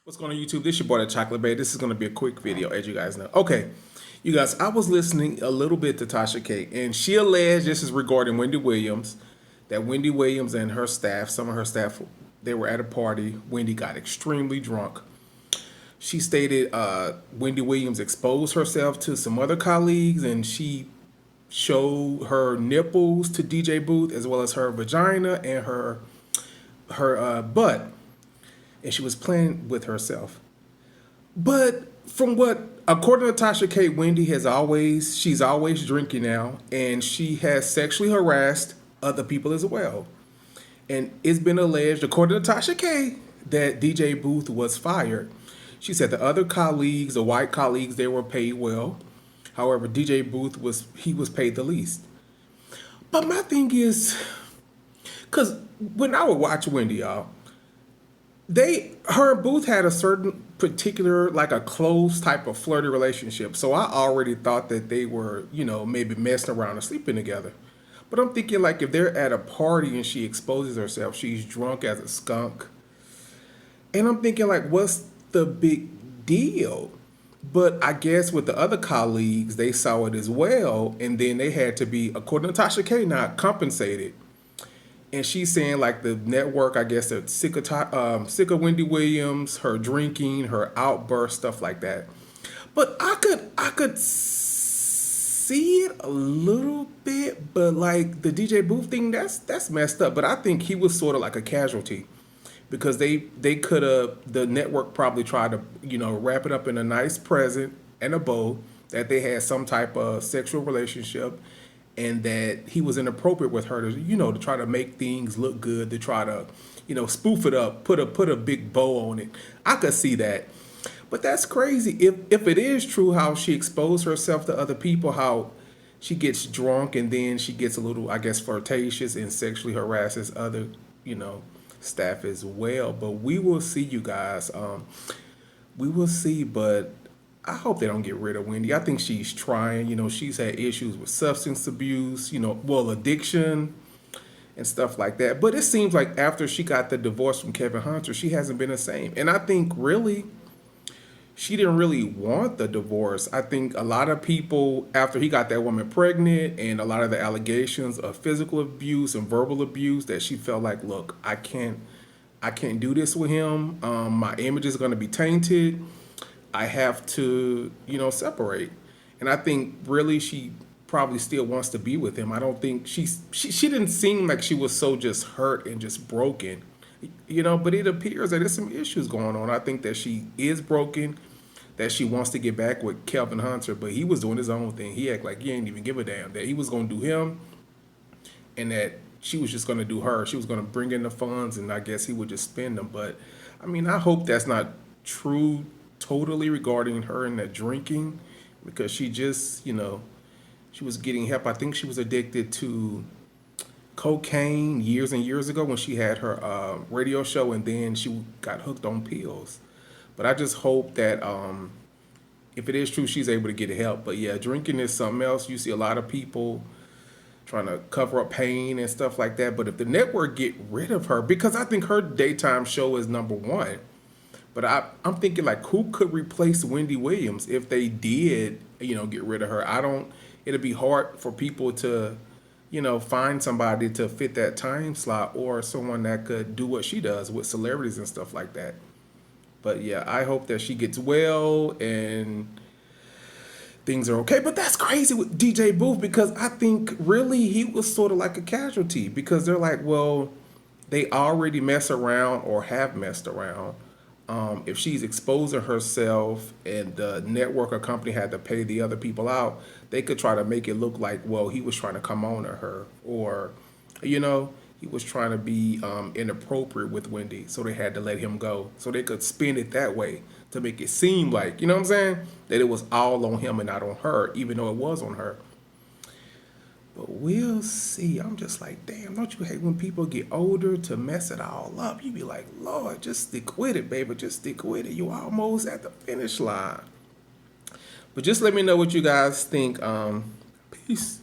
What's going on YouTube? This your boy, the Chocolate Bay. This is going to be a quick video, as you guys know. Okay, you guys, I was listening a little bit to Tasha K, and she alleged, this is regarding Wendy Williams, that Wendy Williams and her staff, some of her staff, they were at a party. Wendy got extremely drunk. She stated Wendy Williams exposed herself to some other colleagues, and she showed her nipples to DJ Booth, as well as her vagina and her butt, and she was playing with herself. But from what, according to Tasha K, Wendy she's always drinking now, and she has sexually harassed other people as well. And it's been alleged, according to Tasha K, that DJ Booth was fired. She said the other colleagues, the white colleagues, they were paid well. However, DJ Booth was paid the least. But my thing is, because when I would watch Wendy, y'all, her and Booth had a certain particular, like a close type of flirty relationship. So I already thought that they were, maybe messing around and sleeping together. But I'm thinking, like, if they're at a party and she exposes herself, she's drunk as a skunk. And I'm thinking, like, what's the big deal? But I guess with the other colleagues, they saw it as well. And then they had to be, according to Tasha K, not compensated. And she's saying, like, the network, I guess, they're sick of Wendy Williams, her drinking, her outbursts, stuff like that. But I could see it a little bit, but like the DJ Booth thing, that's messed up. But I think he was sort of like a casualty, because they could have, the network probably tried to, wrap it up in a nice present and a bow that they had some type of sexual relationship, and that he was inappropriate with her to, to try to make things look good, to try to, spoof it up, put a big bow on it. I could see that. But that's crazy. If it is true how she exposed herself to other people, how she gets drunk and then she gets a little, I guess, flirtatious and sexually harasses other, staff as well. But we will see, you guys. We will see, but I hope they don't get rid of Wendy. I think she's trying. She's had issues with substance abuse, addiction and stuff like that. But it seems like after she got the divorce from Kevin Hunter, she hasn't been the same. And I think really she didn't really want the divorce. I think a lot of people, after he got that woman pregnant and a lot of the allegations of physical abuse and verbal abuse, that she felt like, look, I can't do this with him. My image is going to be tainted. I have to, separate. And I think really she probably still wants to be with him. I don't think she didn't seem like she was so just hurt and just broken, but it appears that there's some issues going on. I think that she is broken, that she wants to get back with Kelvin Hunter, but he was doing his own thing. He acted like he ain't even give a damn, that he was going to do him and that she was just going to do her. She was going to bring in the funds and I guess he would just spend them. But I mean, I hope that's not true totally regarding her and that drinking, because she just, she was getting help. I think she was addicted to cocaine years and years ago when she had her radio show, and then she got hooked on pills. But I just hope that if it is true, she's able to get help. But yeah, drinking is something else. You see a lot of people trying to cover up pain and stuff like that. But if the network get rid of her, because I think her daytime show is number one. But I'm thinking, like, who could replace Wendy Williams if they did, get rid of her? It'd be hard for people to, find somebody to fit that time slot, or someone that could do what she does with celebrities and stuff like that. But yeah, I hope that she gets well and things are okay. But that's crazy with DJ Booth, because I think really he was sort of like a casualty, because they're like, well, they already mess around or have messed around. If she's exposing herself and the network or company had to pay the other people out, they could try to make it look like, well, he was trying to come on to her, or, he was trying to be inappropriate with Wendy, so they had to let him go. So they could spin it that way to make it seem like, you know what I'm saying, that it was all on him and not on her, even though it was on her. But we'll see. I'm just like, damn, don't you hate when people get older to mess it all up? You be like, Lord, just stick with it, baby. Just stick with it. You almost at the finish line. But just let me know what you guys think. Peace.